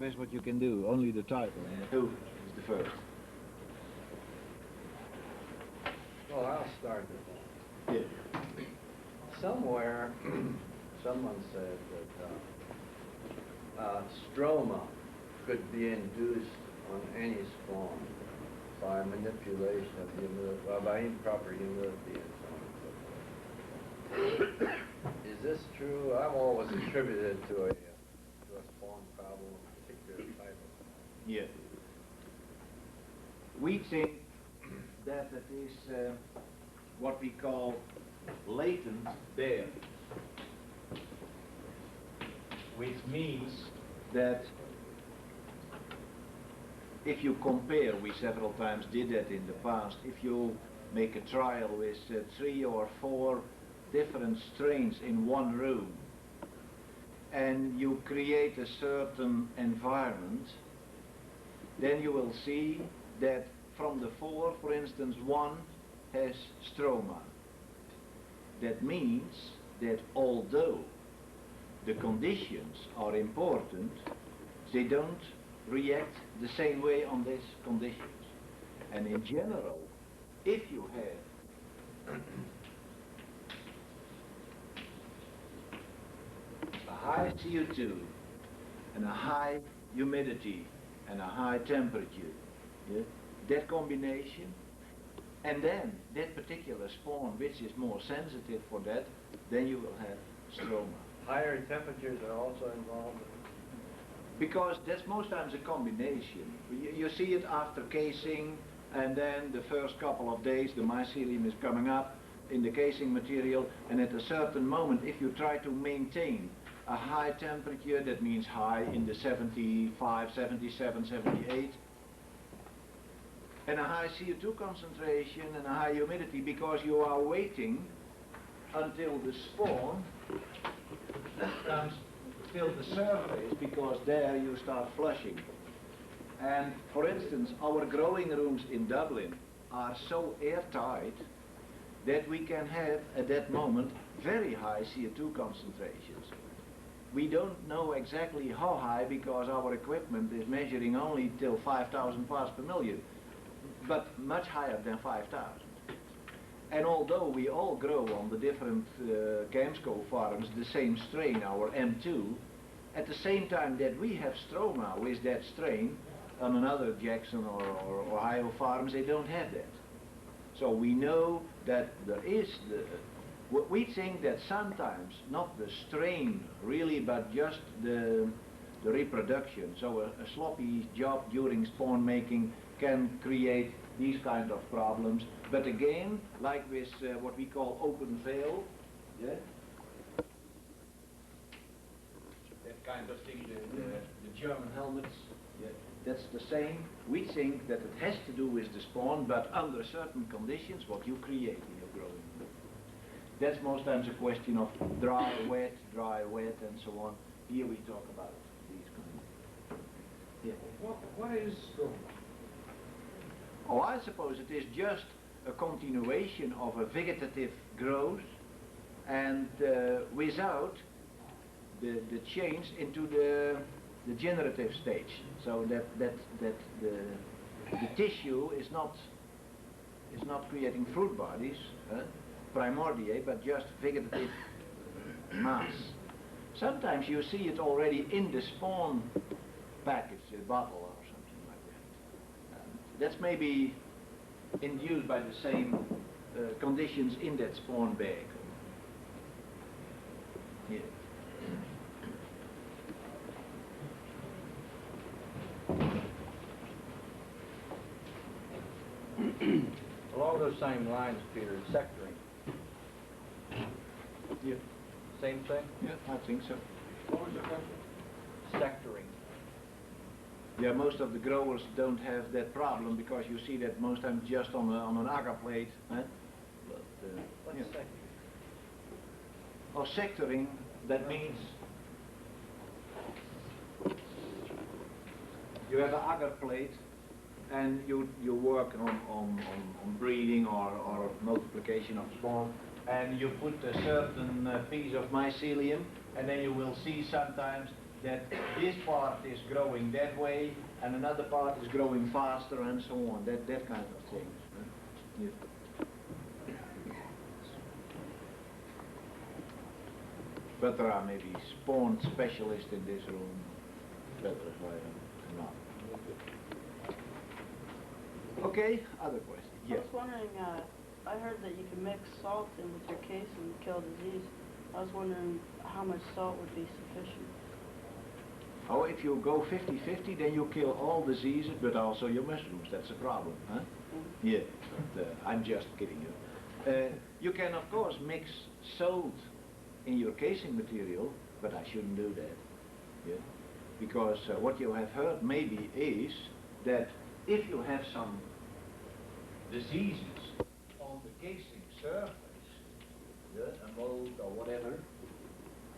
is what you can do, only the title. Who is the first? Well, I'll start with that. Yeah. Somewhere, someone said that stroma could be induced on any spawn by manipulation of humidity, by improper humidity and so on and so forth. Is this true? I've always attributed it to a spawn problem, a particular type of. Yeah. We think that it is what we call latent there, which means that if you compare, we several times did that in the past, if you make a trial with 3 or 4 different strains in one room and you create a certain environment, then you will see that from the 4, for instance, 1 has stroma. That means that although the conditions are important, they don't react the same way on these conditions. And in general, if you have a high CO2 and a high humidity and a high temperature, yeah, that combination, and then that particular spawn which is more sensitive for that, then you will have stroma. Higher temperatures are also involved? Because that's most times a combination. You see it after casing, and then the first couple of days the mycelium is coming up in the casing material, and at a certain moment, if you try to maintain a high temperature, that means high in the 75, 77, 78, and a high CO2 concentration and a high humidity, because you are waiting until the spawn comes till the surface, because there you start flushing. And for instance, our growing rooms in Dublin are so airtight that we can have at that moment very high CO2 concentrations. We don't know exactly how high because our equipment is measuring only till 5,000 parts per million, but much higher than 5,000. And although we all grow on the different Gamsco farms the same strain, our M2, at the same time that we have stroma with that strain, on another Jackson or Ohio farms, they don't have that. So we know that there is we think that sometimes not the strain really, but just the reproduction. So a sloppy job during spawn making can create these kind of problems. But again, like with what we call open veil, yeah, that kind of thing, the German helmets, yeah, that's the same. We think that it has to do with the spawn, but under certain conditions, what you create in your growing room. That's most times a question of dry, wet, and so on. Here we talk about these kind of. Yeah. What is stroma? Oh, I suppose it is just a continuation of a vegetative growth, and without the change into the generative stage. So that the tissue is not creating fruit bodies, primordiae, but just vegetative mass. Sometimes you see it already in the spawn package, a bottle or something like that. That's maybe induced by the same conditions in that spawn bag. Yeah. Along those same lines, Peter, sectoring. Yeah. Same thing? Yeah, I think so. What was the question? Sectoring. Yeah, most of the growers don't have that problem because you see that most times just on an agar plate. But, What's yeah. sectoring? Oh, sectoring, that means you have an agar plate and you work on breeding or multiplication of spawn, and you put a certain piece of mycelium, and then you will see sometimes that this part is growing that way and another part is growing faster and so on, that kind of things. Huh? Yeah. But there are maybe spawn specialists in this room, better if I am not. Okay, other questions? I Yes. was wondering, I heard that you can mix salt in with your case and kill disease. I was wondering how much salt would be sufficient. Oh, if you go 50-50, then you kill all diseases, but also your mushrooms. That's a problem, huh? Yeah, but, I'm just kidding you. You can, of course, mix salt in your casing material, but I shouldn't do that. Yeah, because what you have heard maybe is that if you have some diseases on the casing surface, yeah, a mold or whatever,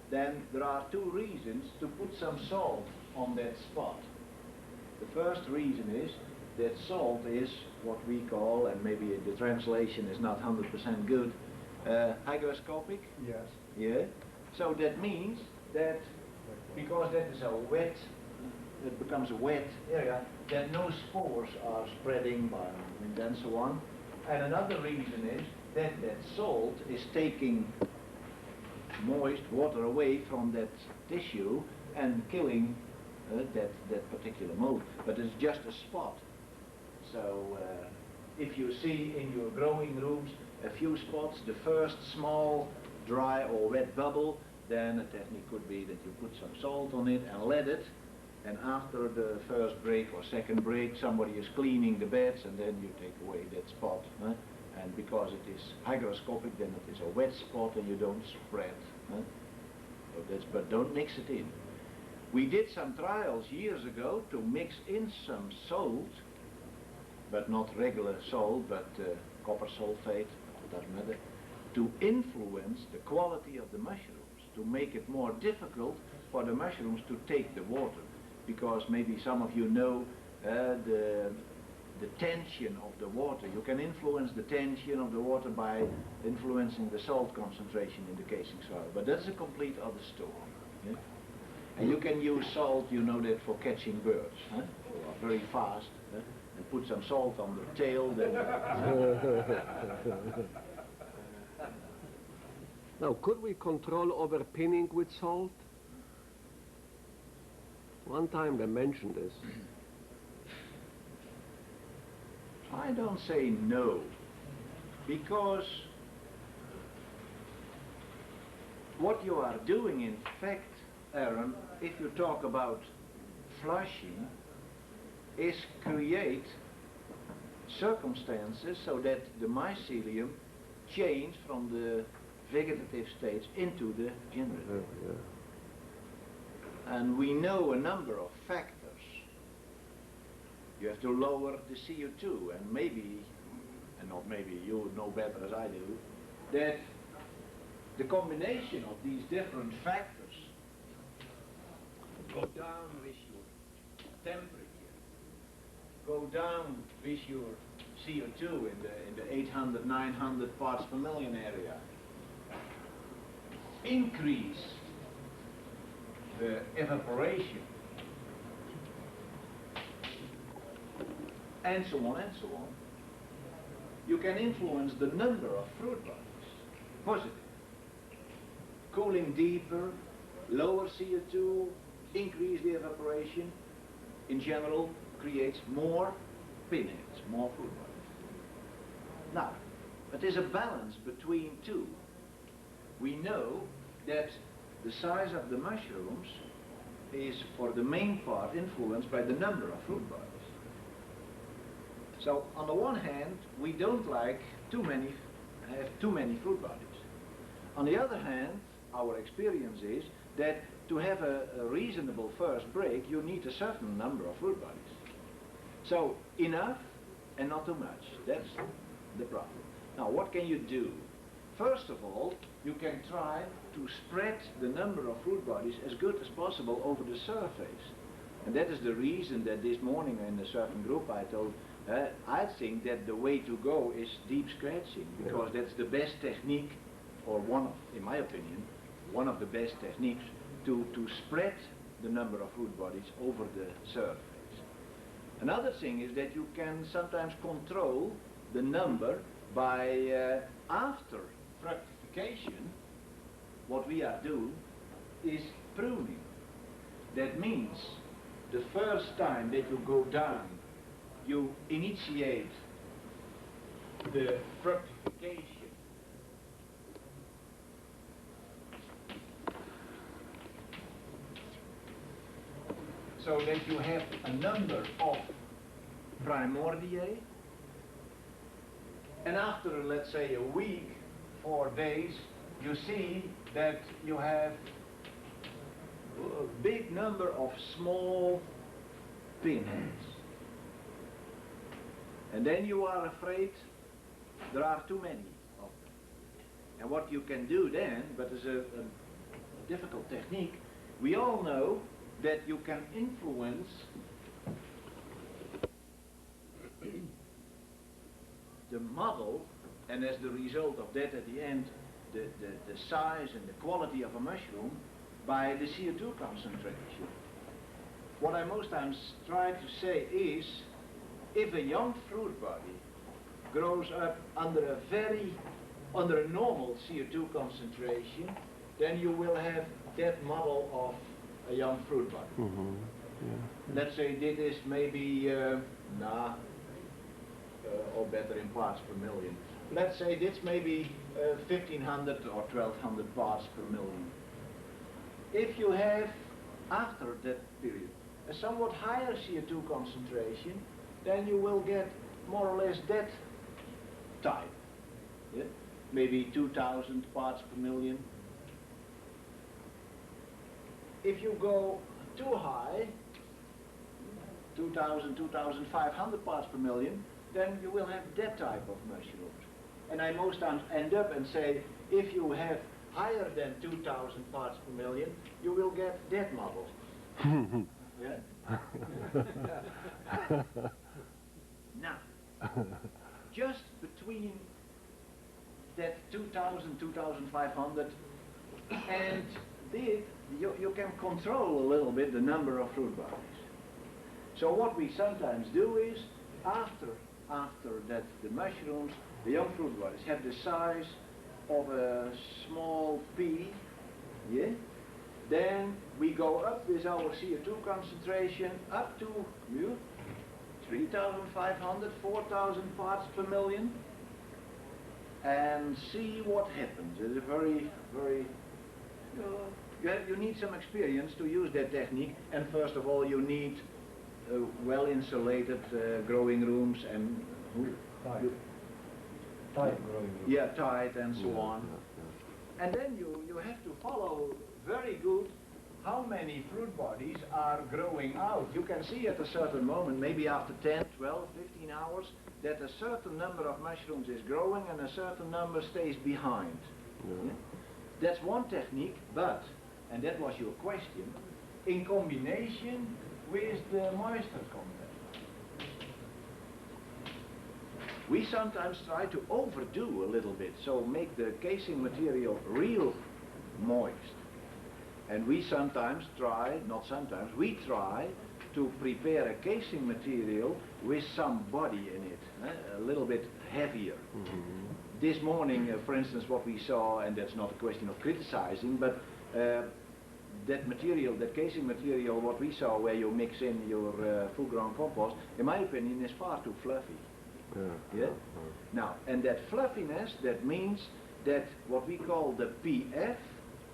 then there are two reasons to put some salt on that spot. The first reason is that salt is what we call, and maybe the translation is not 100% good, hygroscopic. Yes. Yeah. So that means that because that is a wet, it becomes a wet area, that no spores are spreading by wind and so on. And another reason is that that salt is taking moist water away from that tissue and killing that particular mold. But it's just a spot. So if you see in your growing rooms a few spots, the first small dry or wet bubble, then a technique could be that you put some salt on it and let it, and after the first break or second break somebody is cleaning the beds and then you take away that spot. Huh? And because it is hygroscopic, then it is a wet spot and you don't spread. Huh? So that's, but don't mix it in. We did some trials years ago to mix in some salt, but not regular salt, but copper sulfate, doesn't matter, to influence the quality of the mushrooms, to make it more difficult for the mushrooms to take the water. Because maybe some of you know the tension of the water. You can influence the tension of the water by influencing the salt concentration in the casing soil. But that's a complete other story. Yeah? And you can use salt, you know that, for catching birds. Huh? Who are very fast. And put some salt on the tail. Then Now, could we control overpinning with salt? One time they mentioned this. I don't say no, because what you are doing, in fact, Aron, if you talk about flushing, is create circumstances so that the mycelium change from the vegetative stage into the generative. And we know a number of factors. You have to lower the CO2, and maybe, and not maybe, you know better as I do, that the combination of these different factors go down with your temperature, go down with your CO2 in the 800, 900 parts per million area, increase the evaporation, and so on and so on. You can influence the number of fruit bodies, positive. Cooling deeper, lower CO2, increase the evaporation, in general creates more pinheads, more fruit bodies. Now, it is a balance between two. We know that the size of the mushrooms is, for the main part, influenced by the number of fruit bodies. So, on the one hand, we don't like too many fruit bodies. On the other hand, our experience is that to have a reasonable first break, you need a certain number of fruit bodies. So, enough and not too much. That's the problem. Now, what can you do? First of all, you can try to spread the number of fruit bodies as good as possible over the surface. And that is the reason that this morning in a certain group I told, I think that the way to go is deep scratching, because that's the best technique, or one of, in my opinion, one of the best techniques to spread the number of fruit bodies over the surface. Another thing is that you can sometimes control the number by after fructification. What we are doing is pruning. That means the first time that you go down, you initiate the fructification. So that you have a number of primordiae, and after, let's say, a week, 4 days, you see that you have a big number of small pinheads. And then you are afraid there are too many of them. And what you can do then, but it's a difficult technique, we all know that you can influence the model, and as the result of that at the end, the size and the quality of a mushroom by the CO2 concentration. What I most times try to say is, if a young fruit body grows up under a normal CO2 concentration, then you will have that model of a young fruit body. Mm-hmm. Yeah. Let's say this is maybe, or better in parts per million. Let's say this maybe 1500 or 1200 parts per million. If you have, after that period, a somewhat higher CO2 concentration, then you will get more or less that type. Yeah? Maybe 2000 parts per million. If you go too high, 2000, 2500 parts per million, then you will have that type of mushrooms. And I most times end up and say, if you have higher than 2000 parts per million, you will get that model. Yeah? Now, just between that 2000, 2500 and this, you can control a little bit the number of fruit bodies. So what we sometimes do is, after that the mushrooms, the young fruit bodies, have the size of a small pea, yeah? Then we go up with our CO2 concentration up to 3,500, 4,000 parts per million, and see what happens. It's a very, very, you need some experience to use that technique, and first of all you need well-insulated growing rooms and Tight growing room. yeah, tight and so on. And then you have to follow very good how many fruit bodies are growing out. You can see at a certain moment, maybe after 10, 12, 15 hours, that a certain number of mushrooms is growing and a certain number stays behind. Yeah? That's one technique, but, and that was your question, in combination with the moisture content. We sometimes try to overdo a little bit, so make the casing material real moist. And we sometimes try, not sometimes, we try to prepare a casing material with some body in it, a little bit heavier. Mm-hmm. This morning, for instance, what we saw, and that's not a question of criticizing, but that material, that casing material, what we saw where you mix in your full-grown compost, in my opinion, is far too fluffy. Yeah? Now, and that fluffiness, that means that what we call the pF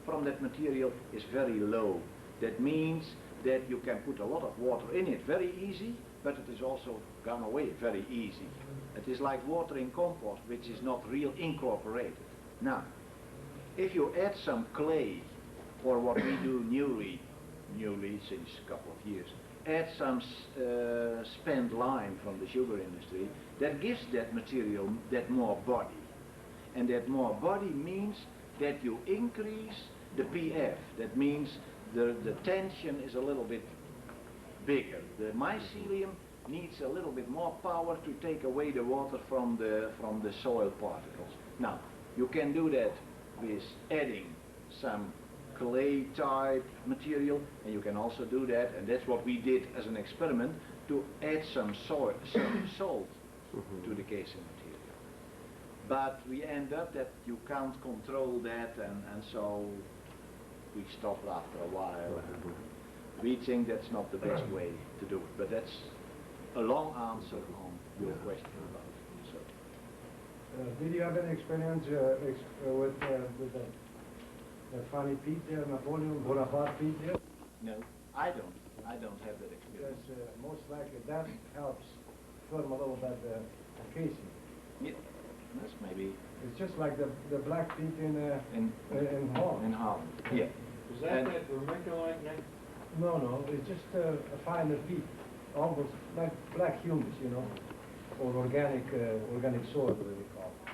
from that material is very low. That means that you can put a lot of water in it very easy, but it is also gone away very easy. It is like watering compost, which is not real incorporated. Now, if you add some clay, or what we do newly since a couple of years, add some spent lime from the sugar industry, that gives that material that more body. And that more body means that you increase the pF. That means the tension is a little bit bigger. The mycelium needs a little bit more power to take away the water from the soil particles. Now, you can do that with adding some clay type material, and you can also do that, and that's what we did as an experiment, to add some salt to the casing material. But we end up that you can't control that, and so we stopped after a while. And we think that's not the best way to do it, but that's a long answer on your question about it. So. Did you have any experience with the funny Pieter, Napoleon Bonaparte Pieter? No, I don't have that experience. Because most likely that helps firm a little bit the casing. Yeah, that's maybe It's just like the black peat in Holland. in Holland. Yeah. Is that And- that vermiculite, Nick? No, it's just a finer peat, almost like black humus, you know, or organic soil, what we call it.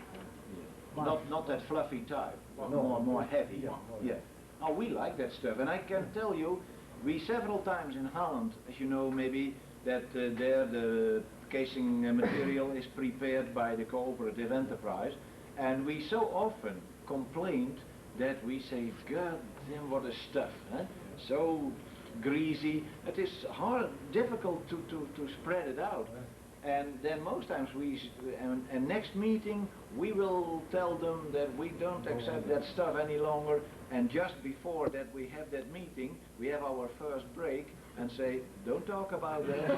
Yeah. Not that fluffy type, but No. more heavy. Yeah, more Yeah. Oh, we like that stuff, and I can tell you, we several times in Holland, as you know, maybe that there the casing material is prepared by the cooperative enterprise, and we so often complained that we say, God damn, what a stuff, huh? So greasy. It is hard, difficult to spread it out. And then most times and next meeting we will tell them that we don't accept that stuff any longer, and just before that we have that meeting, we have our first break and say, don't talk about that.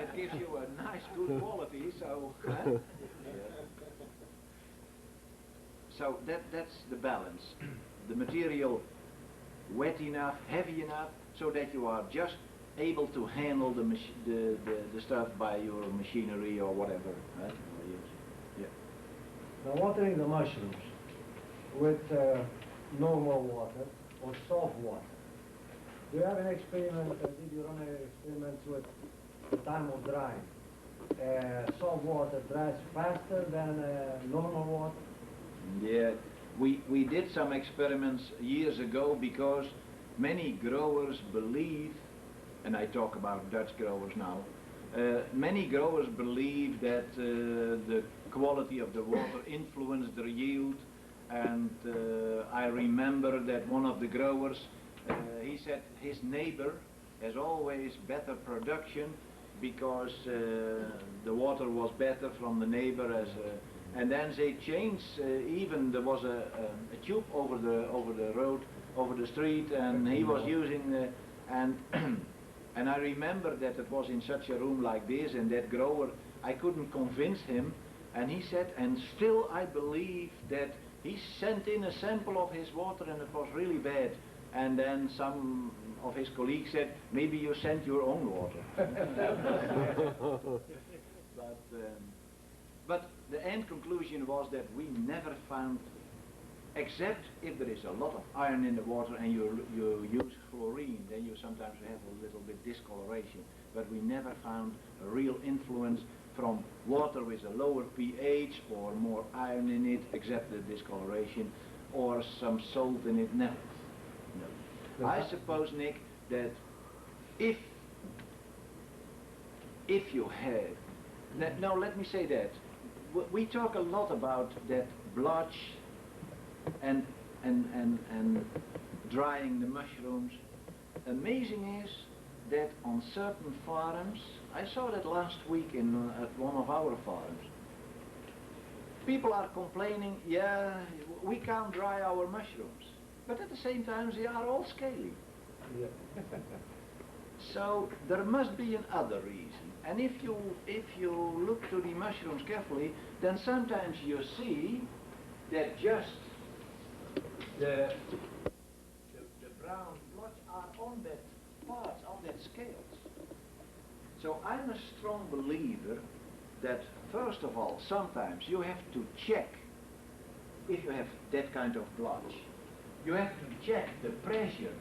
It gives you a nice good quality, so huh? So that's the balance. The material wet enough, heavy enough, so that you are just able to handle the stuff by your machinery or whatever. Right? Yeah. Now watering the mushrooms with normal water or soft water. Do you have an experiment, did you run an experiment with the time of drying? Soft water dries faster than normal water? Yeah, we did some experiments years ago because many growers believe, and I talk about Dutch growers now, many growers believe that the quality of the water influenced their yield, and I remember that one of the growers, he said his neighbor has always better production because the water was better from the neighbor as and then they changed, even there was a tube over the road, over the street, and he was using, and and I remember that it was in such a room like this, and that grower, I couldn't convince him, and he said, and still I believe that he sent in a sample of his water and it was really bad. And then some of his colleagues said, maybe you sent your own water. But the end conclusion was that we never found, except if there is a lot of iron in the water and you use chlorine, then you sometimes have a little bit discoloration. But we never found a real influence from water with a lower pH or more iron in it, except the discoloration, or some salt in it. Never. No. I suppose, Nick, that if you had, now let me say that, we talk a lot about that blotch and drying the mushrooms. Amazing is that on certain farms, I saw that last week at one of our farms, people are complaining, yeah, we can't dry our mushrooms, but at the same time they are all scaly. Yeah. So there must be another reason. And if you look to the mushrooms carefully, then sometimes you see that just the brown blotch are on that parts, on that scales. So I'm a strong believer that first of all, sometimes you have to check if you have that kind of blotch. You have to check the pressure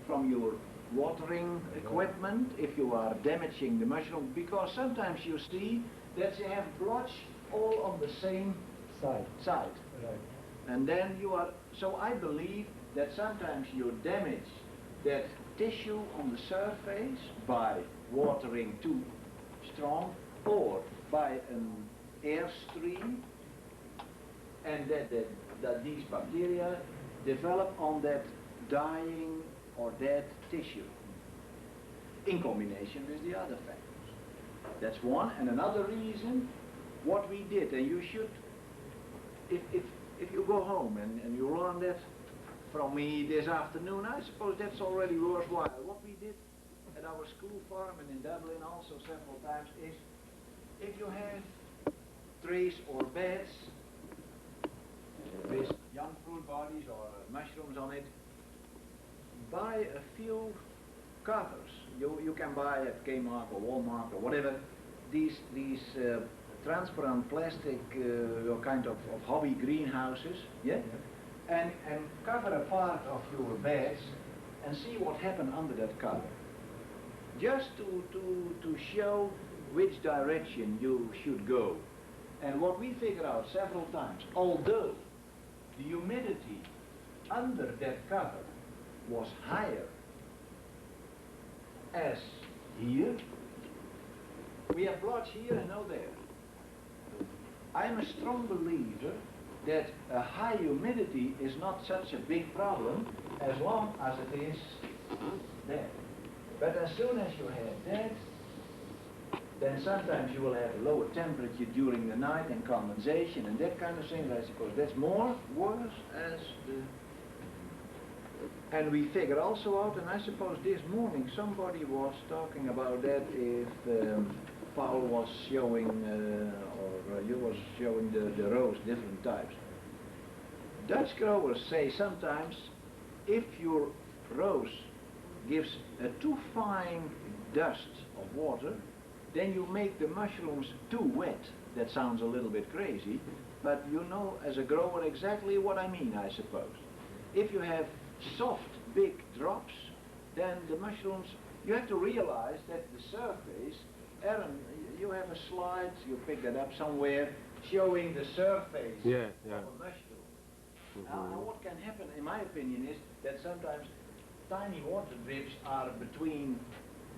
from your watering equipment if you are damaging the mushroom, because sometimes you see that they have blotch all on the same side. Right. And then you are, so I believe that sometimes you damage that tissue on the surface by watering too strong or by an airstream, and that these bacteria develop on that dying or dead tissue in combination with the other factors. That's one. And another reason, what we did, and you should, if you go home and you learn that from me this afternoon, I suppose that's already worthwhile. What we did at our school farm and in Dublin also several times is, if you have trays or beds with young fruit bodies or mushrooms on it, buy a few covers. You can buy at Kmart or Walmart or whatever these transparent plastic kind of hobby greenhouses, yeah? And cover a part of your beds and see what happened under that cover. Just to show which direction you should go. And what we figured out several times, although the humidity under that cover was higher as here, we have blotch here and no there. I'm a strong believer that a high humidity is not such a big problem as long as it is there. But as soon as you have that, then sometimes you will have a lower temperature during the night and condensation and that kind of thing. I suppose that's worse as the... And we figured also out, and I suppose this morning somebody was talking about that, if Paul was showing, or you was showing the rows, different types. Dutch growers say sometimes if your rose gives a too fine dust of water, then you make the mushrooms too wet. That sounds a little bit crazy, but you know as a grower exactly what I mean, I suppose. If you have soft, big drops, then the mushrooms, you have to realize that the surface, Aron, you have a slide, you picked that up somewhere, showing the surface of a mushroom. Now what can happen, in my opinion, is that sometimes tiny water drips are between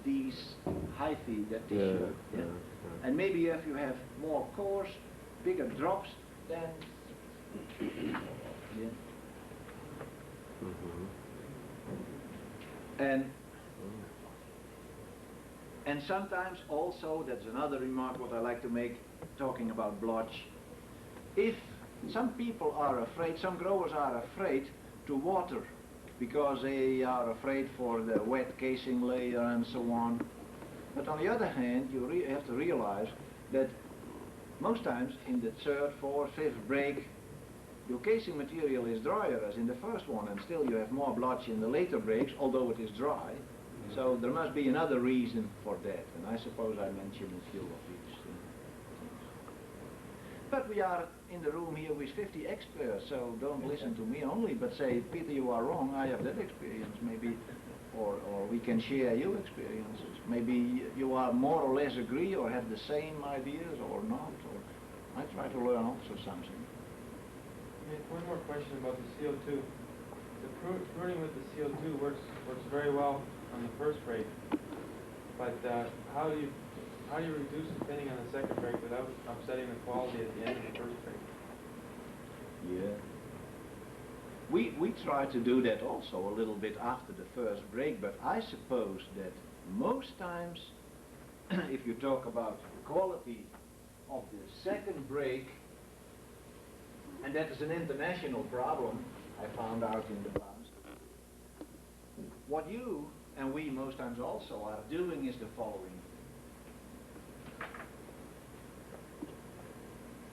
these hyphae that tissue. And maybe if you have more coarse, bigger drops, then and sometimes also, that's another remark what I like to make, talking about blotch. If some people are afraid, some growers are afraid to water because they are afraid for the wet casing layer and so on. But on the other hand, you have to realize that most times in the third, fourth, fifth break, your casing material is drier as in the first one, and still you have more blotch in the later breaks, although it is dry. So there must be another reason for that, and I suppose I mentioned a few of these things. But we are in the room here with 50 experts, so don't listen to me only, but say, Peter, you are wrong, I have that experience, maybe, or we can share your experiences. Maybe you are more or less agree or have the same ideas or not, or I try to learn also something. One more question about the CO2. The pruning with the CO2 works very well on the first break, but how do you reduce the thinning on the second break without upsetting the quality at the end of the first break? Yeah. We try to do that also a little bit after the first break, but I suppose that most times, if you talk about the quality of the second break, and that is an international problem, I found out in the past. What you and we most times also are doing is the following.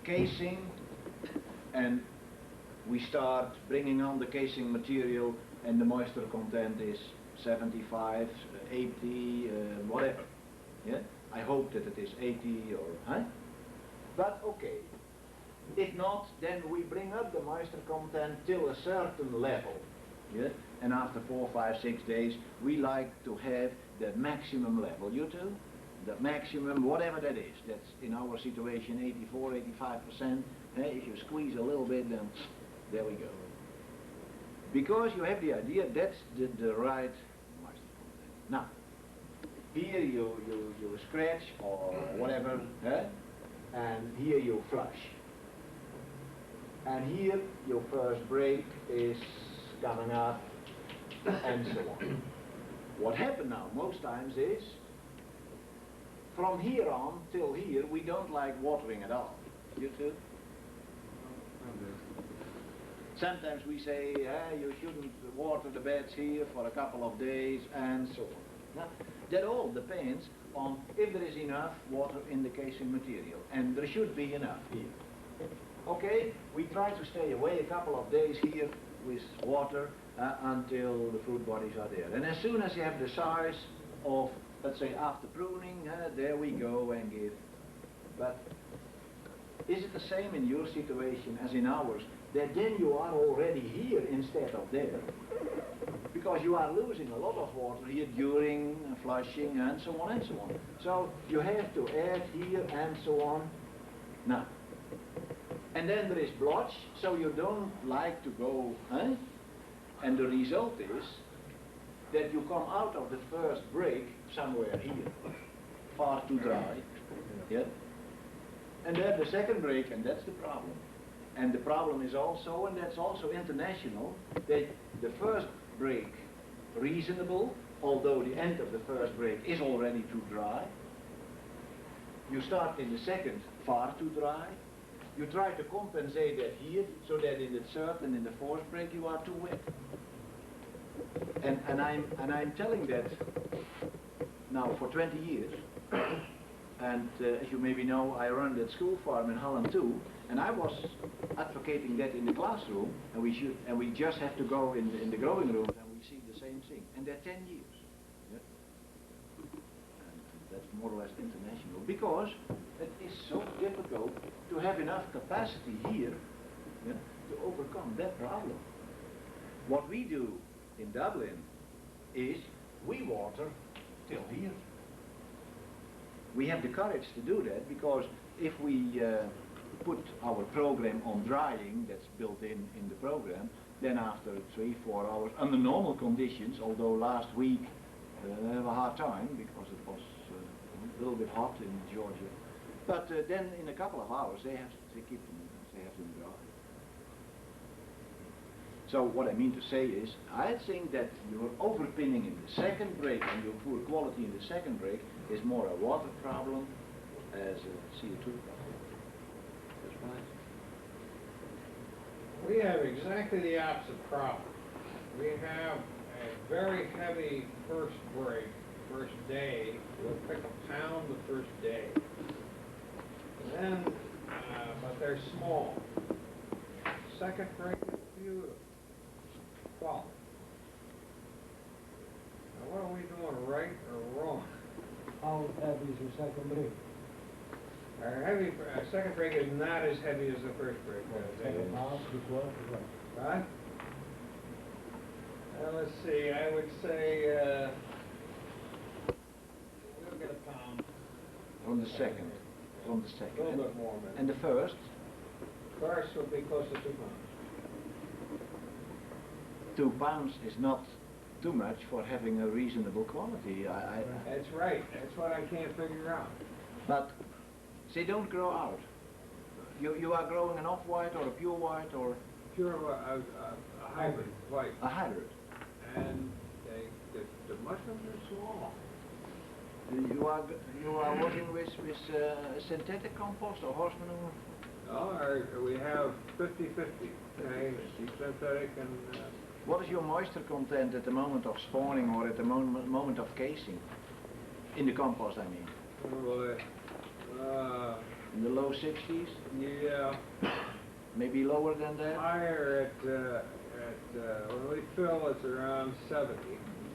Casing, and we start bringing on the casing material and the moisture content is 75, 80, whatever. Yeah? I hope that it is 80 or, huh? But okay. If not, then we bring up the moisture content till a certain level. Yeah? And after 4, 5, 6 days, we like to have the maximum level. You too? The maximum, whatever that is. That's in our situation 84, 85%. If you squeeze a little bit, then there we go. Because you have the idea that's the right moisture content. Now, here you scratch or whatever, and here you flush. And here your first break is coming up, and so on. What happened now most times is, from here on till here, we don't like watering at all. You too? Sometimes we say, you shouldn't water the beds here for a couple of days, and so on. Now, that all depends on if there is enough water in the casing material, and there should be enough here. Okay, we try to stay away a couple of days here with water until the fruit bodies are there. And as soon as you have the size of, let's say, after pruning, there we go and give. But is it the same in your situation as in ours, that then you are already here instead of there? Because you are losing a lot of water here during flushing and so on and so on. So you have to add here and so on. Now, and then there is blotch, so you don't like to go, and the result is that you come out of the first break somewhere here, far too dry, yeah? And then the second break, and that's the problem. And the problem is also, and that's also international, that the first break reasonable, although the end of the first break is already too dry. You start in the second far too dry. You try to compensate that here, so that in the third and in the fourth break you are too wet. And I'm telling that now for 20 years. And as you maybe know, I run that school farm in Holland too, and I was advocating that in the classroom, and we just have to go in the growing rooms and we see the same thing. And they're 10 years. Yeah? And that's more or less international, because it is so difficult to have enough capacity here, yeah, to overcome that problem. What we do in Dublin is we water till here. We have the courage to do that, because if we put our program on drying, that's built in the program, then after 3-4 hours, under normal conditions, although last week they have a hard time because it was a little bit hot in Georgia, but then in a couple of hours they have them dry. So what I mean to say is, I think that your overpinning in the second break and your poor quality in the second break is more a water problem as a CO2 problem. That's right. We have exactly the opposite problem. We have a very heavy first break, first day. We'll pick a pound the first day. And then, but they're small. Second break is beautiful. Quality. Now what are we doing right or wrong? How heavy is your second break? Our heavy, second break is not as heavy as the first break. Second half, before, Right? Let's see, I would say, we'll get a pound. From the second. From the second. A little bit more, maybe. And the first? First will be close to 2 pounds. 2 pounds is not too much for having a reasonable quality. That's right. That's what I can't figure out. But they don't grow out. You are growing an off-white or a pure white or Pure, a hybrid, white. a hybrid. And the mushrooms are small. You are working with synthetic compost or horse manure? No, we have 50-50. Okay, synthetic and... What is your moisture content at the moment of spawning or at the moment of casing? In the compost, I mean. In the low 60s? Yeah. Maybe lower than that? Higher when we fill, it's around 70.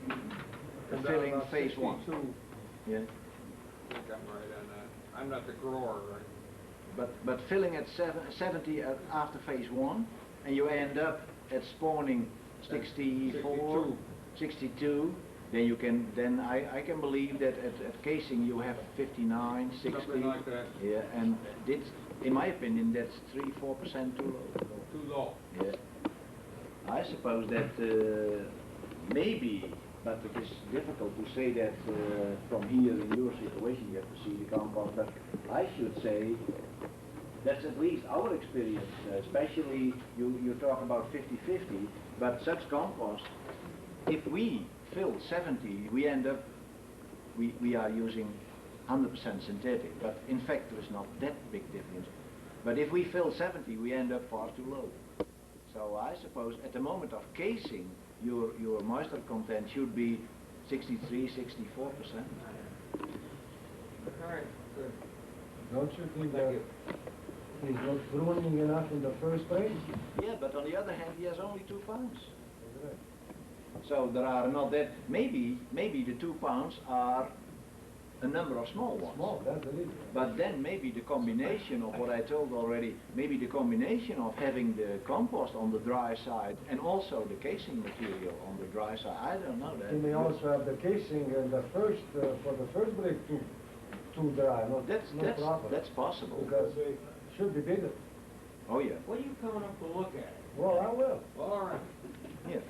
Comes out Filling about phase 1. 62. Yeah. I think I'm right on that. I'm not the grower, right? But filling at 70 after phase 1, and you end up at spawning 64, 62, then you can, I can believe that at casing you have 59, 60. Something like that. Yeah, and this, in my opinion, that's 3-4% too low. Too low. Yeah. I suppose that maybe, but it is difficult to say that from here in your situation you have to see the compound, but I should say That's at least our experience, especially you talk about 50-50, but such compost, if we fill 70, we end up, we are using 100% synthetic, but in fact there is not that big difference. But if we fill 70, we end up far too low. So I suppose at the moment of casing, your moisture content should be 63, 64%. All right, good. Don't you think that he's not pruning enough in the first place? Yeah, but on the other hand, he has only 2 pounds. So there are not that, maybe the 2 pounds are a number of small ones. Small, that's the reason. But then maybe the combination of what I told already, maybe the combination of having the compost on the dry side and also the casing material on the dry side, I don't know that. You may also have the casing and the first, for the first break too dry, not proper. That's possible. Because it should be bigger. Oh yeah. What are you coming up to look at? Well, I will. All right. Yeah.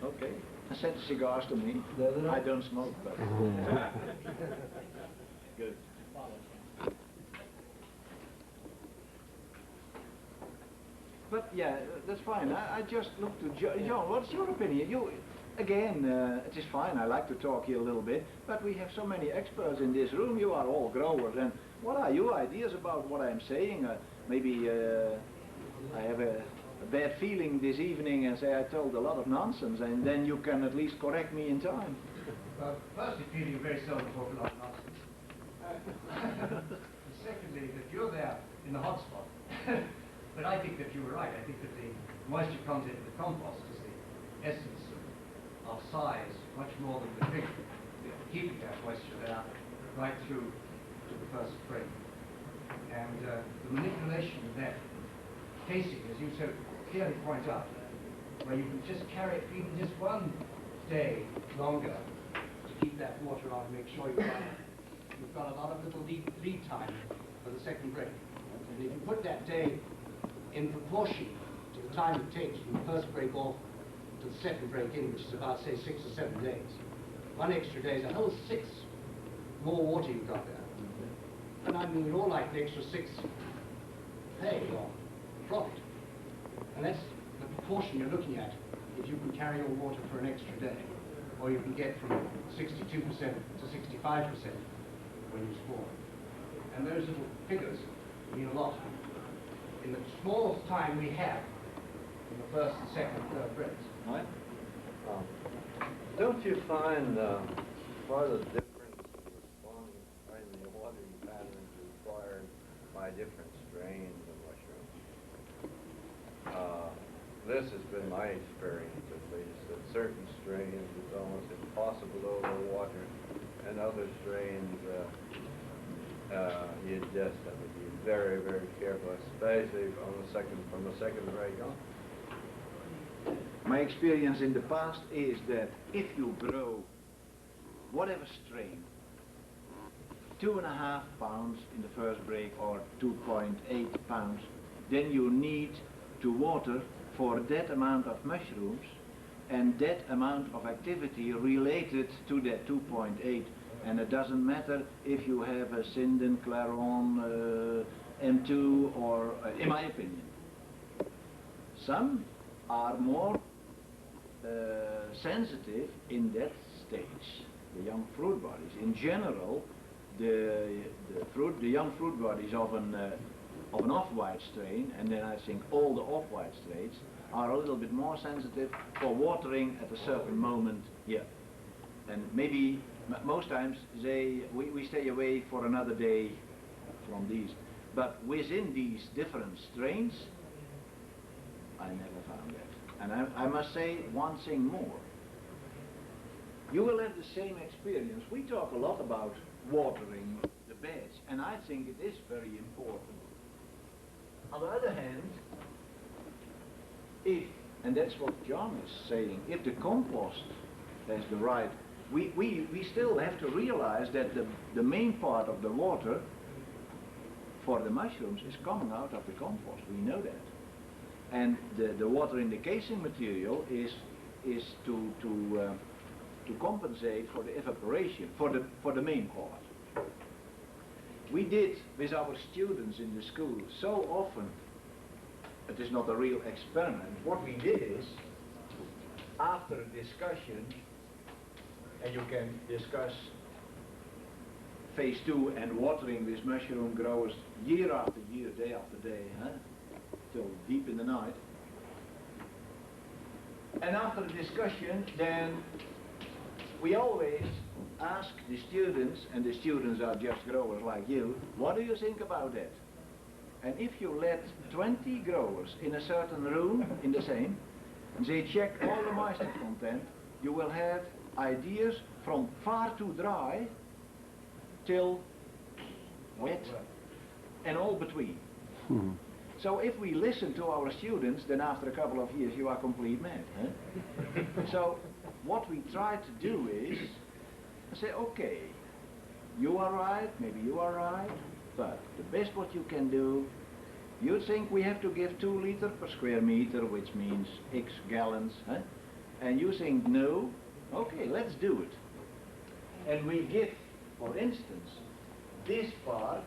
Okay. I sent the cigars to me. I don't smoke, but good. But yeah, that's fine. I just looked to John. What's your opinion? You, again, it is fine. I like to talk here a little bit, but we have so many experts in this room. You are all growers, and what are your ideas about what I'm saying? Maybe I have a bad feeling this evening and say I told a lot of nonsense, and then you can at least correct me in time. Firstly, Peter, you very seldom talk a lot of nonsense. And secondly, that you're there in the hot spot. But I think that you were right. I think that the moisture content of the compost is the essence of size, much more than the figure. Keeping that moisture there right through to the first spring. And the manipulation of that casing, as you so clearly point out, where you can just carry it even just one day longer to keep that water on and make sure you've got a lot of little lead time for the second break. And if you put that day in proportion to the time it takes from the first break off to the second break in, which is about, say, 6 or 7 days, one extra day is a whole 6 more water you've got there. And I mean, all like an extra 6 pay or profit. And that's the proportion you're looking at if you can carry your water for an extra day, or you can get from 62% to 65% when you spawn. And those little figures mean a lot. In the smallest time we have in the first and second and third breaks. Right? Don't you find part of the difference in responding in the watering patterns required by different strains of mushrooms? This has been my experience, at least, that certain strains it's almost impossible to overwater, and other strains you just have to be very, very careful, especially from the second break on. My experience in the past is that if you grow whatever strain, 2.5 pounds in the first break or 2.8 pounds, then you need to water for that amount of mushrooms and that amount of activity related to that 2.8. And it doesn't matter if you have a Sinden, Claron, M2 or, in my opinion. Some are more sensitive in that stage, the young fruit bodies. In general, the young fruit bodies of an off-white strain, and then I think all the off-white strains are a little bit more sensitive for watering at a certain moment here. And maybe most times we stay away for another day from these. But within these different strains, I never found that. And I must say one thing more. You will have the same experience. We talk a lot about watering the beds, and I think it is very important. On the other hand, if, and that's what John is saying, if the compost has the right, we still have to realize that the main part of the water for the mushrooms is coming out of the compost. We know that. And the water in the casing material is to compensate for the evaporation, for the main part. we did with our students in the school so often, it is not a real experiment. What we did is, after a discussion, and you can discuss phase 2 and watering with mushroom growers year after year, day after day, till deep in the night. And after the discussion, then we always ask the students, and the students are just growers like you, what do you think about that? And if you let 20 growers in a certain room, in the same, and they check all the moisture content, you will have ideas from far too dry till wet and all between. So if we listen to our students, then after a couple of years you are complete mad. So what we try to do is say, okay, you are right, maybe you are right, but the best what you can do, you think we have to give 2 liters per square meter, which means X gallons, and you think no, okay, let's do it. And we give, for instance, this part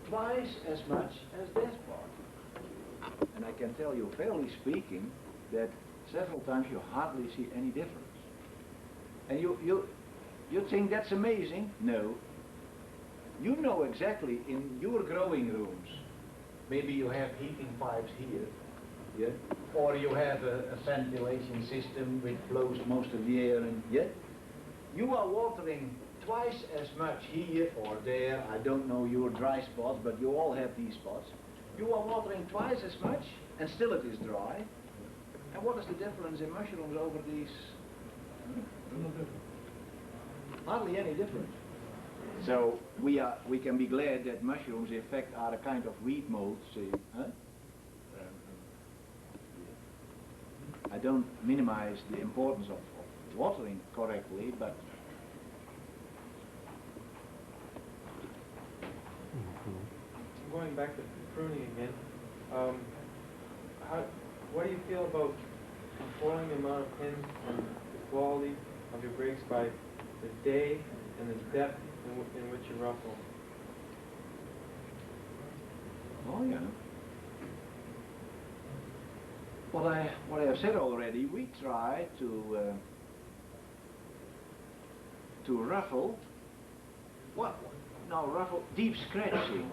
twice as much as this part. And I can tell you, fairly speaking, that several times you hardly see any difference. And you think that's amazing? No. You know exactly in your growing rooms, maybe you have heating pipes here, yeah? Or you have a ventilation system which blows most of the air in, yeah? You are watering twice as much here or there, I don't know your dry spots, but you all have these spots. You are watering twice as much, and still it is dry. And what is the difference in mushrooms over these? Hardly any difference. So we can be glad that mushrooms in fact are a kind of weed mold, see, I don't minimize the importance of watering correctly, but going back to pruning again, what do you feel about controlling the amount of pins and the quality of your breaks by the day and the depth in which you ruffle? oh yeah. What I have said already, we try to ruffle. What? No, ruffle deep scratching.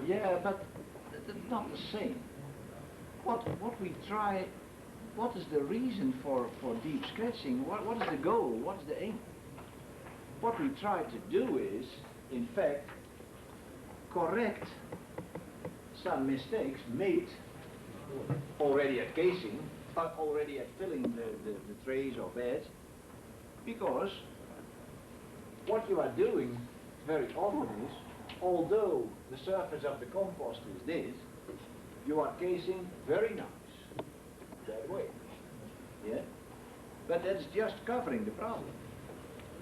Yeah, but it's not the same. What we try, what is the reason for deep scratching? What is the goal? What is the aim? What we try to do is, in fact, correct some mistakes made already at casing, already at filling the trays or beds, because what you are doing very often is, although the surface of the compost is this, you are casing very nice, that way, yeah? But that's just covering the problem.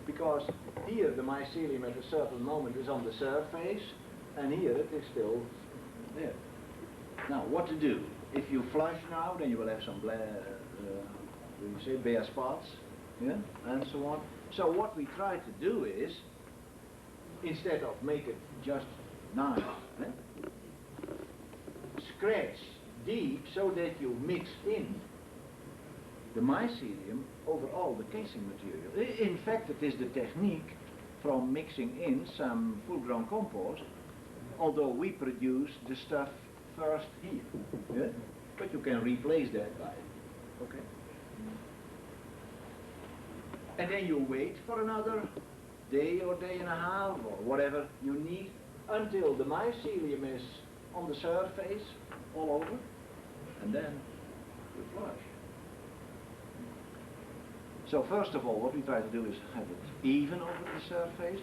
Because here the mycelium at a certain moment is on the surface, and here it is still there. Now, what to do? If you flush now, then you will have some bare spots, yeah, and so on. So what we try to do is, instead of make it just nice, scratch deep so that you mix in the mycelium over all the casing material. In fact, it is the technique from mixing in some full-grown compost, although we produce the stuff first here, yeah? But you can replace that by it, okay? And then you wait for another day or day and a half or whatever you need until the mycelium is on the surface all over, and then you flush. So first of all, what we try to do is have it even over the surface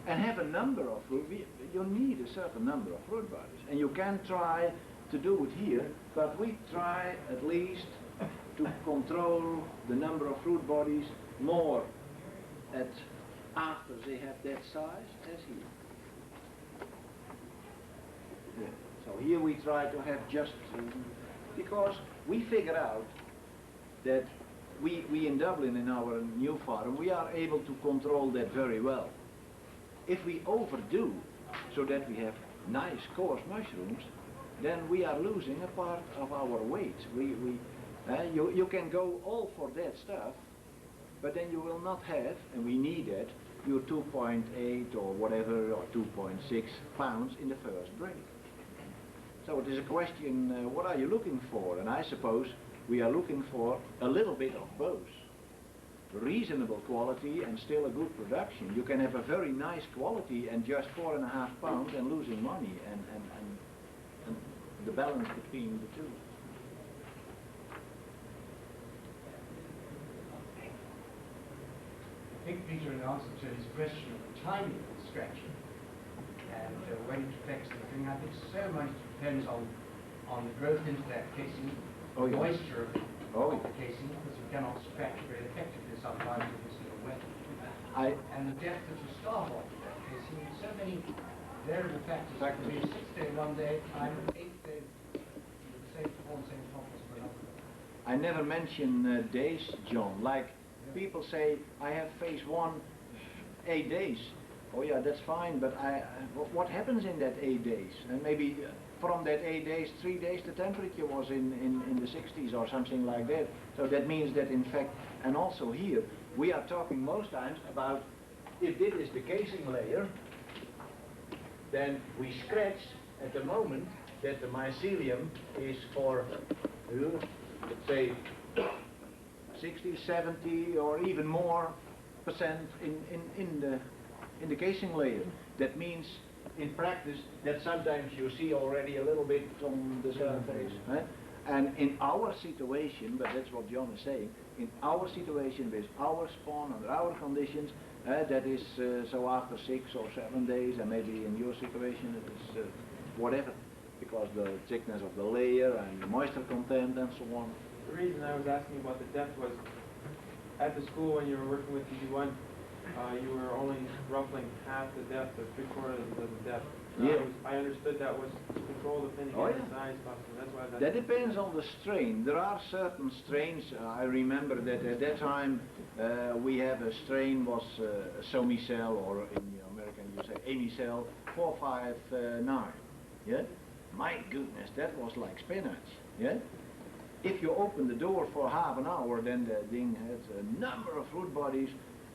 and have a number of fruit. You need a certain number of fruit bodies, and you can try to do it here, but we try at least to control the number of fruit bodies more at after they have that size as here. Yeah. So here we try to have just, because we figure out that we in Dublin, in our new farm, we are able to control that very well. If we overdo so that we have nice coarse mushrooms, then we are losing a part of our weight. You can go all for that stuff, but then you will not have, and we need it, your 2.8 or whatever, or 2.6 pounds in the first break. So it is a question, what are you looking for? And I suppose we are looking for a little bit of both. Reasonable quality and still a good production. You can have a very nice quality and just 4.5 pounds and losing money, and the balance between the two. I think Peter, in answer to his question of the timing of the scratching and when it affects the thing, I think so much depends on the growth into that casing, Oh, the yeah. moisture of Oh, the casing, because you cannot scratch very effectively sometimes if it's still wet. And the depth that you start off with that casing, so many variable factors. It could be a 6th day one day, I'm an 8th day, the same performance, same confidence for another day. I never mention days, John. Like people say, I have phase 1, 8 days. Oh yeah, that's fine, but what happens in that 8 days? And maybe from that 8 days, 3 days, the temperature was in the 60s or something like that. So that means that in fact, and also here, we are talking most times about, if this is the casing layer, then we scratch at the moment that the mycelium is for, let's say, 60, 70 or even more percent in the casing layer. That means in practice that sometimes you see already a little bit on the surface. And in our situation, but that's what John is saying, in our situation with our spawn under our conditions, that is so after 6 or 7 days, and maybe in your situation it is whatever, because the thickness of the layer and the moisture content and so on. The reason I was asking about the depth was, at the school when you were working with DD1, you were only ruffling half the depth or 3/4 of the depth. Yeah. I understood that was to control depending on the size possible. That's why That depends on the strain. There are certain strains. I remember that at that time we have a strain was Somicel, or in American you say Amicel 459. Yeah. My goodness, that was like spinach. Yeah. If you open the door for half an hour, then the thing has a number of fruit bodies,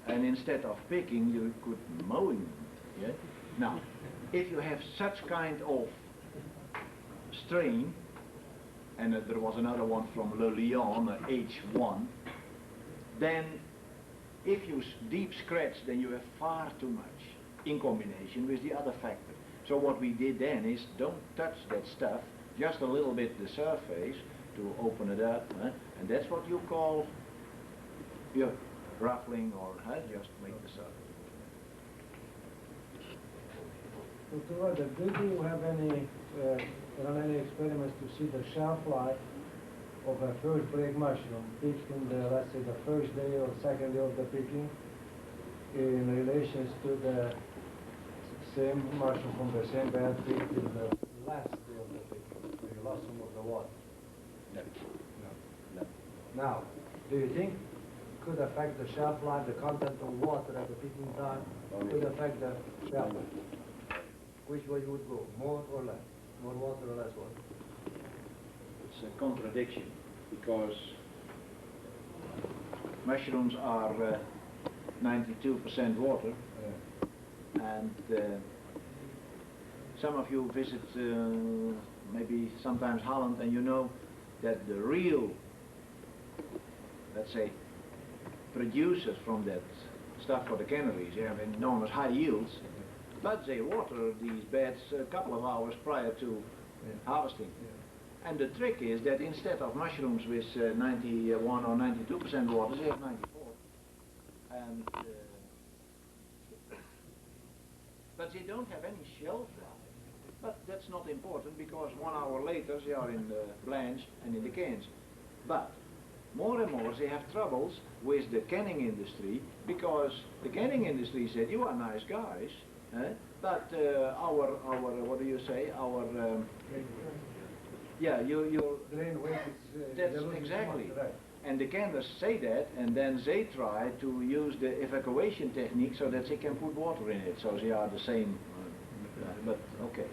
and instead of picking, you could mowing them. Yeah. Now, if you have such kind of strain, and there was another one from Le Lion, H1, then if you deep scratch, then you have far too much in combination with the other factor. So what we did then is don't touch that stuff, just a little bit the surface to open it up, and that's what you call ruffling or just make the surface. Dr. Vedder, did you have run any experiments to see the shelf life of a first break mushroom picked in the, let's say, the first day or second day of the picking in relation to the same mushroom from the same bed picked in the last day of the picking, where you lost some of the water? No. No. Now, do you think could affect the shelf life, the content of water at the picking time, could affect the shelf life? Which way you would go, more or less? More water or less water? It's a contradiction, because mushrooms are 92% water, and some of you visit maybe sometimes Holland, and you know that the real, let's say, producers from that stuff for the canneries, they have enormous high yields, but they water these beds a couple of hours prior to harvesting. And the trick is that instead of mushrooms with 91 or 92% water, they have 94. And, but they don't have any shelf life. But that's not important, because 1 hour later they are in the blanch and in the cans. But more and more they have troubles with the canning industry, because the canning industry said, you are nice guys, but our what do you say, our yeah, your grain weight is that's exactly. And the canners say that, and then they try to use the evacuation technique so that they can put water in it, so they are the same but okay.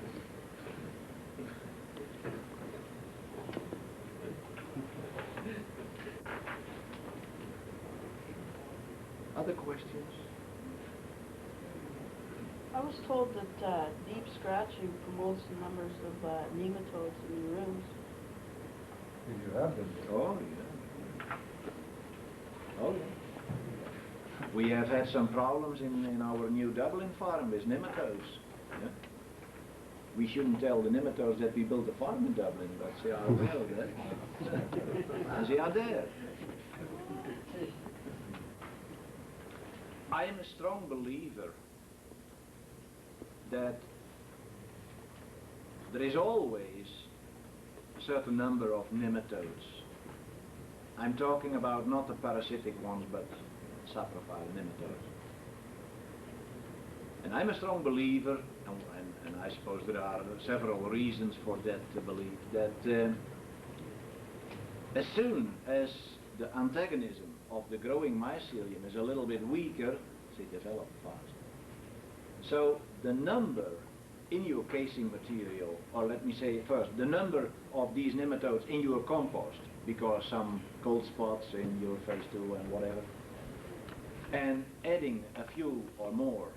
Other questions? I was told that deep scratching promotes the numbers of nematodes in your rooms. If you have them. Oh, yeah. Oh, yeah. We have had some problems in our new Dublin farm with nematodes. Yeah? We shouldn't tell the nematodes that we built a farm in Dublin, but they are aware of that. And they are there. I am a strong believer that there is always a certain number of nematodes. I'm talking about not the parasitic ones, but saprophyte nematodes. And I'm a strong believer, and I suppose there are several reasons for that belief, that as soon as the antagonism of the growing mycelium is a little bit weaker, they develop fast. So the number in your casing material, or let me say first, the number of these nematodes in your compost, because some cold spots in your phase 2 and whatever, and adding a few or more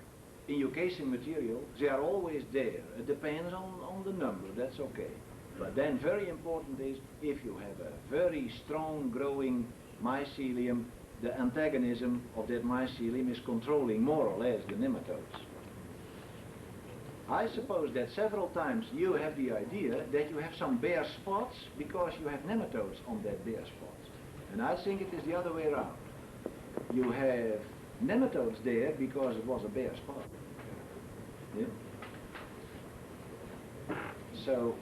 in your casing material, they are always there. It depends on the number, that's okay. But then very important is, if you have a very strong growing mycelium, the antagonism of that mycelium is controlling more or less the nematodes. I suppose that several times you have the idea that you have some bare spots because you have nematodes on that bare spots. And I think it is the other way around. You have nematodes there because it was a bare spot. Yeah? So,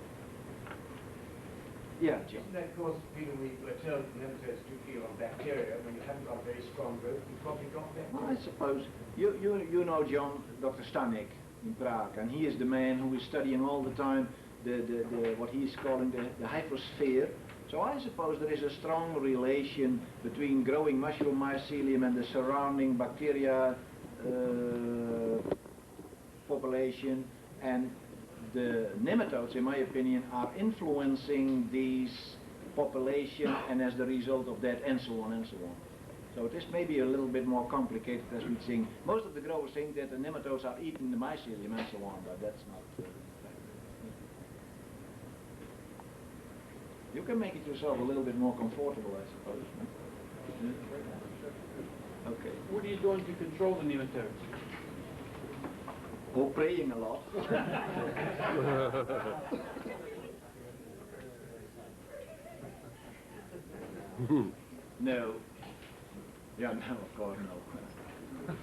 yeah, John. Isn't that cause, Peter, we tell nematodes to feed on bacteria when you haven't got very strong growth, you probably got bacteria? I suppose. You know John, Dr. Stanek in Prague, and he is the man who is studying all the time the what he is calling the hyposphere. So I suppose there is a strong relation between growing mushroom mycelium and the surrounding bacteria population, and the nematodes, in my opinion, are influencing these population, and as the result of that, and so on and so on. So it is maybe a little bit more complicated as we think. Most of the growers think that the nematodes are eating the mycelium and so on, but that's not the fact. You can make it yourself a little bit more comfortable, I suppose. No? Yeah. Okay. What are you doing to control the nematodes? Oh, praying a lot. No. Yeah, no, of course, no.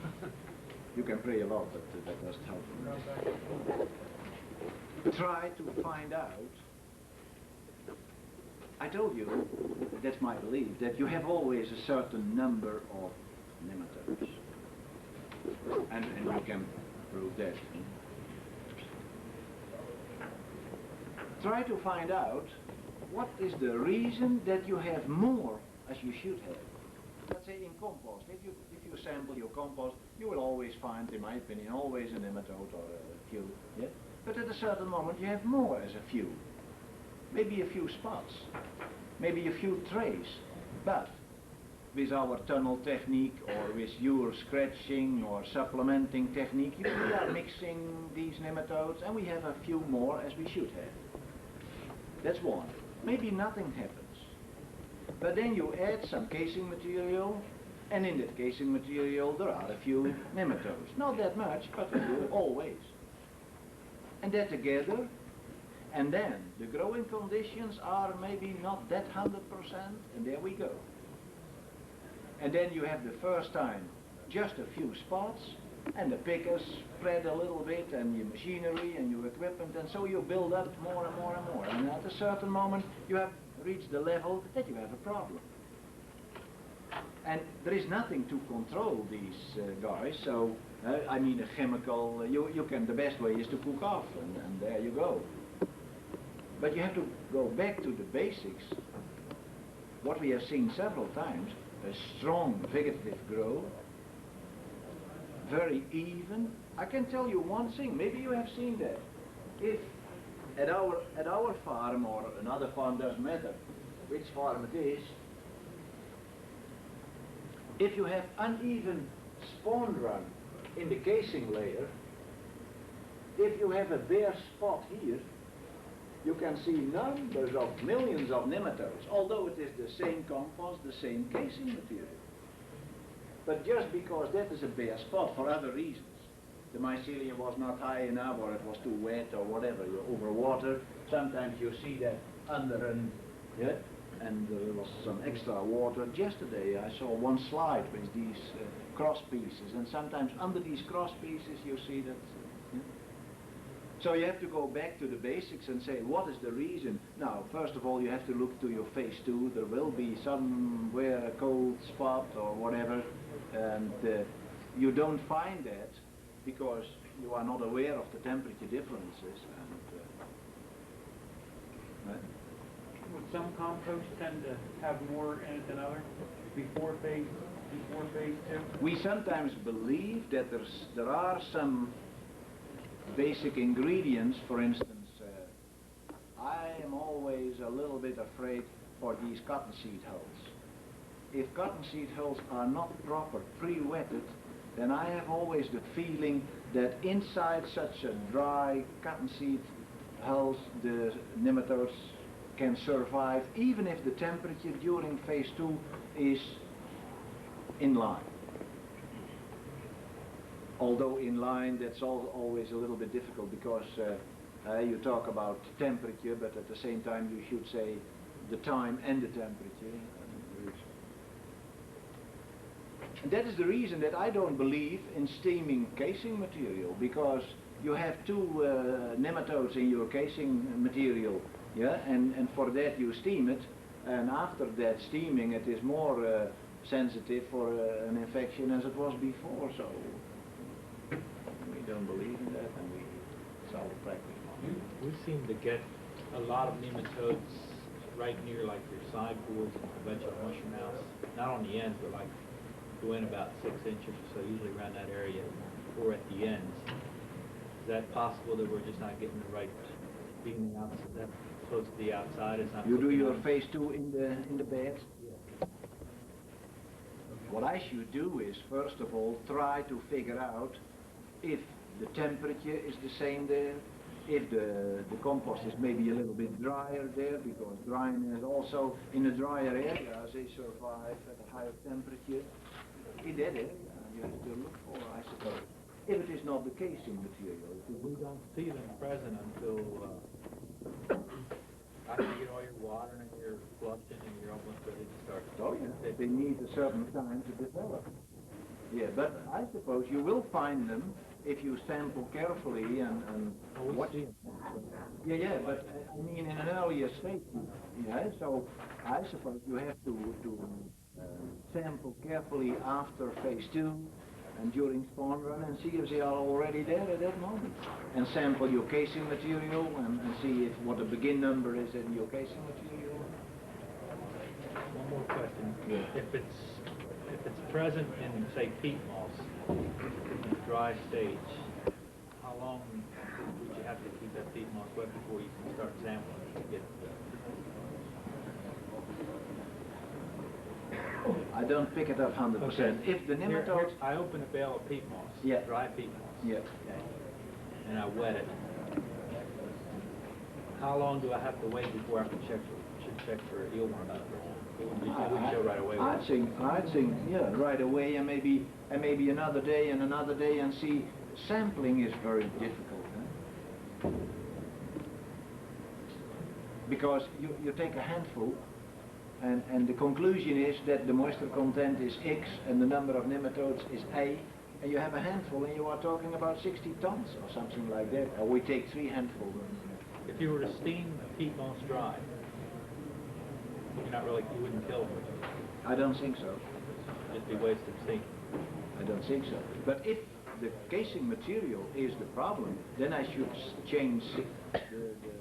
You can pray a lot, but that doesn't help. Try to find out. I told you, that's my belief, that you have always a certain number of nematodes. And you can prove that. Try to find out what is the reason that you have more as you should have. Let's say in compost, if you sample your compost, you will always find, in my opinion, always a nematode or a few. Yeah? But at a certain moment you have more as a few. Maybe a few spots, maybe a few trays. But with our tunnel technique or with your scratching or supplementing technique, we are mixing these nematodes and we have a few more as we should have. That's one. Maybe nothing happens. But then you add some casing material, and in that casing material there are a few nematodes. Not that much, but always. And that together, and then the growing conditions are maybe not that 100%, and there we go. And then you have the first time just a few spots, and the pickers spread a little bit, and your machinery and your equipment, and so you build up more and more and more. And at a certain moment you have reached the level that you have a problem. And there is nothing to control these guys, so I mean a chemical, you can, the best way is to cook off, and there you go. But you have to go back to the basics. What we have seen several times, a strong vegetative growth, very even. I can tell you one thing, maybe you have seen that. if at our farm or another farm, doesn't matter which farm it is, if you have uneven spawn run in the casing layer, if you have a bare spot here, you can see numbers of millions of nematodes, although it is the same compost, the same casing material. But just because that is a bare spot for other reasons, the mycelium was not high enough, or it was too wet, or whatever, you're over water, sometimes you see that under and there was some extra water. Yesterday I saw one slide with these cross pieces, and sometimes under these cross pieces you see that. So you have to go back to the basics and say, what is the reason? Now, first of all, you have to look to your phase 2. There will be somewhere a cold spot or whatever, and you don't find that because you are not aware of the temperature differences. And, Would some compost tend to have more in it than others before phase 2? we sometimes believe that there are some basic ingredients. For instance, I am always a little bit afraid for these cottonseed hulls. If cottonseed hulls are not proper pre-wetted, then I have always the feeling that inside such a dry cottonseed hulls the nematodes can survive even if the temperature during phase 2 is in line. Although in line, that's always a little bit difficult because you talk about temperature, but at the same time you should say the time and the temperature. And that is the reason that I don't believe in steaming casing material, because you have two nematodes in your casing material, and for that you steam it, and after that steaming it is more sensitive for an infection as it was before, so we don't believe in that, and it's our practice. We seem to get a lot of nematodes right near like your sideboards and conventional mushroom house, not on the ends, but like go in about 6 inches or so, usually around that area, or at the ends. Is that possible that we're just not getting the right being out that close to the outside? Is not. You do your phase 2 in the bed? Yeah. What I should do is, first of all, try to figure out if the temperature is the same there, if the compost is maybe a little bit drier there, because dryness also in the drier areas they survive at a higher temperature. In that area you have to look for, I suppose. If it is not the casing material. We don't see them present until after you get all your water and you're flushing and you're almost ready to start. Oh yeah, they need a certain time to develop. Yeah, but I suppose you will find them if you sample carefully and watch it. Yeah, but I mean in an earlier stage, so I suppose you have to sample carefully after phase 2 and during spawn run and see if they are already there at that moment. And sample your casing material and see if what the begin number is in your casing material. One more question. Yeah. If it's present in, say, peat moss, in the dry stage, how long would you have to keep that peat moss wet before you can start sampling to get I don't pick it up 100%. Okay. If the nematodes... I open a bale of peat moss, dry peat moss, Yeah. and I wet it. How long do I have to wait before I can should check for eelworm? It would show right away. I'd think, right away, and maybe another day and see. Sampling is very difficult, because you take a handful, and the conclusion is that the moisture content is X and the number of nematodes is A, and you have a handful and you are talking about 60 tons or something like that, or we take 3 handfuls. If you were to steam peat moss dry, you wouldn't kill them. I don't think so. It'd be wasted steam. I don't think so. But if the casing material is the problem, then I should change the